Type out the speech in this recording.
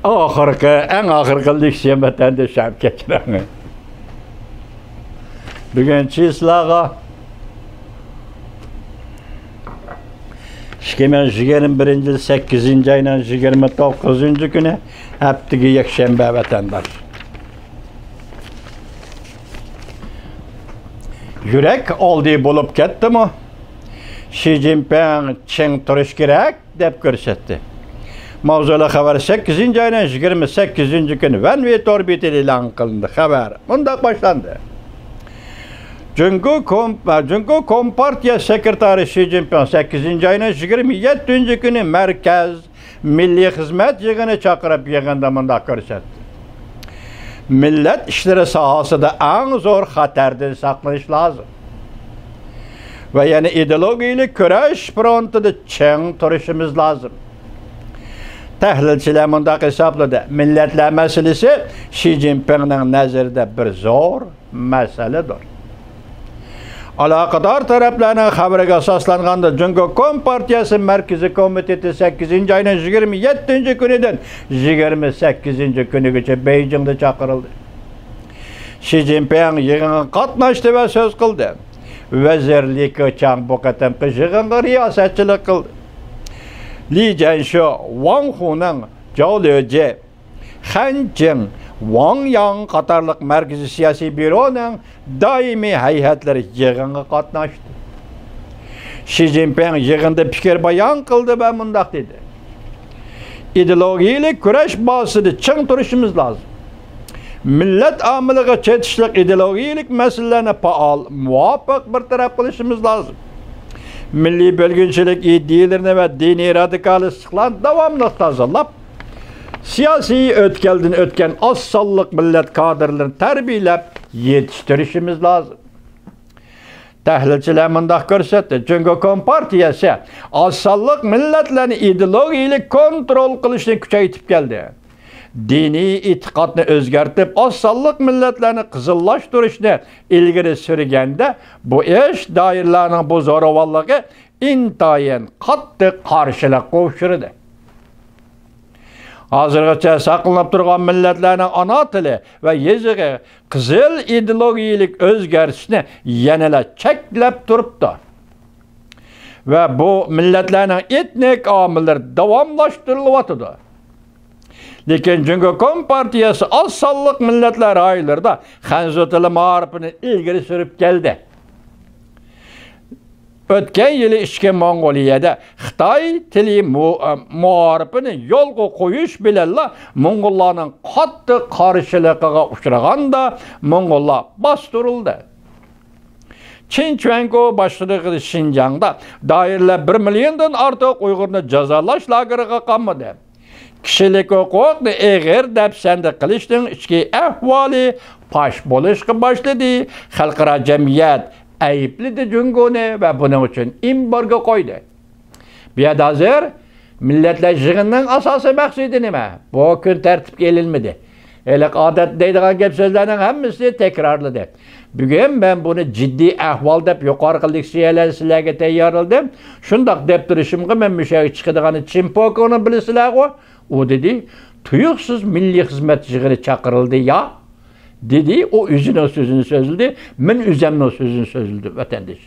en ahırkı liksiyen vatandaş geçiren. Bugün çizlağa 2021 yıl 8. ayının 29. günü heptiki yekşembe vatandaş. Yürek olduğu bulup gitti mi? Xi Jinping Çin turuş gerek dep görsetti. Mavzula haber 8. ayının 28. günü Van Veit orbiti ilan kılındı haber. Bunda başlandı. Cungu Kompartiya Sekreteri Xi Jinping 8. ayının 27. günü Merkez Milli Hizmet yığını çakırıp yığında bunda görsetti. Millet işleri sahasında en zor haterden saklanış lazım. Ve yani ideolojiyle küreş frontunda Çin turuşumuz lazım. Tahlilçiler bunda hesapladı. Milletler meselesi Xi Jinping'in nazarında bir zor meseledir. Alakadar taraflarının haberine asaslanğanda Cungo Kompartiyası Merkezi Komiteti 8. ayının 27. günüden 28. günü geçe Beijing'de çakırıldı. Xi Jinping yığına katlaştı ve söz kıldı. Vezirlik çan bu katemki yığına riyasetçilik kıldı. Li Jianxiu, Wang Hu'nun Zhao Liujie, Han Jing, Wang Yang qatarlıq Merkezi Siyasi Büro'nun daimi heyetleri yığına katlaştı. Xi Jinping yığında fikir bayan kıldı ve mundaq dedi. İdeolojiyle küreş basıdı Çin turuşumuz lazım. Millet amılığı çetişlik ideolojilik meselelerine faal, muvafık bir taraf kılışımız lazım. Milli bölgünçülük iddialarını ve dini radikalistliklerini devamlı tazalap, siyasi ötken assallık millet kadrlarını terbiyelep yetiştirişimiz lazım. Tahlilçiler mundaq görsetti. Çünkü Kompartiyası assallık milletlerini ideolojilik kontrol kılışını küçeytip geldi. Dini itikadını özgertip assallık milletlerini kızıllaştırışını ilgili sürgende bu iş dairlerinin bu zoravallığı intayin katlı karşılık koşurdu. Hazırgacha saklanıp turgan milletlerin ana tili ve yeziği kızıl ideolojilik özgertişini yenile çeklep turuptu. Ve bu milletlerin etnik amilleri devamlaştırılıvatıdı. Lekin Cungo Kompartiyası assallık milletler aylarda Hanzu tili mağaripini ilgili sürüp geldi. Ötken yılı işki Mongoliyada Xitay tili muharipini yolga koyuş bilella Mongollarning qattiq qarshiligiga uchraganda Mongollar bastırıldı. Çin Çuango başçılığı Şinjan'da dairler 1 milyondan artıq Uygurni cazalash lageriga qamadi. Kişilik hukukni eğer depsendi qilishning ichki ahvoli pash bo'lishga başladı. Xalqaro jamiyat ayıplıydı Cungo'nu ve bunun için embargo koydu. Bir hazır milletler yığının asası maksudi nima? Bu gün tertip gelilmedi. Elek adet deydiğen gep sözlerinin hemmisi tekrarladı. Bugün ben bunu ciddi ahval dep yukarı leksiyalar sizlerge tayyorladım. Şundak dep duruşumga men müşahit çıkıdığını Çinpok'unu bilisizler o dedi, tuyuksuz milli hizmet yığını çakırıldı ya. Dedi, o üzün o sözünü sözüldü, men üzemle o sözünü sözüldü vatandaş.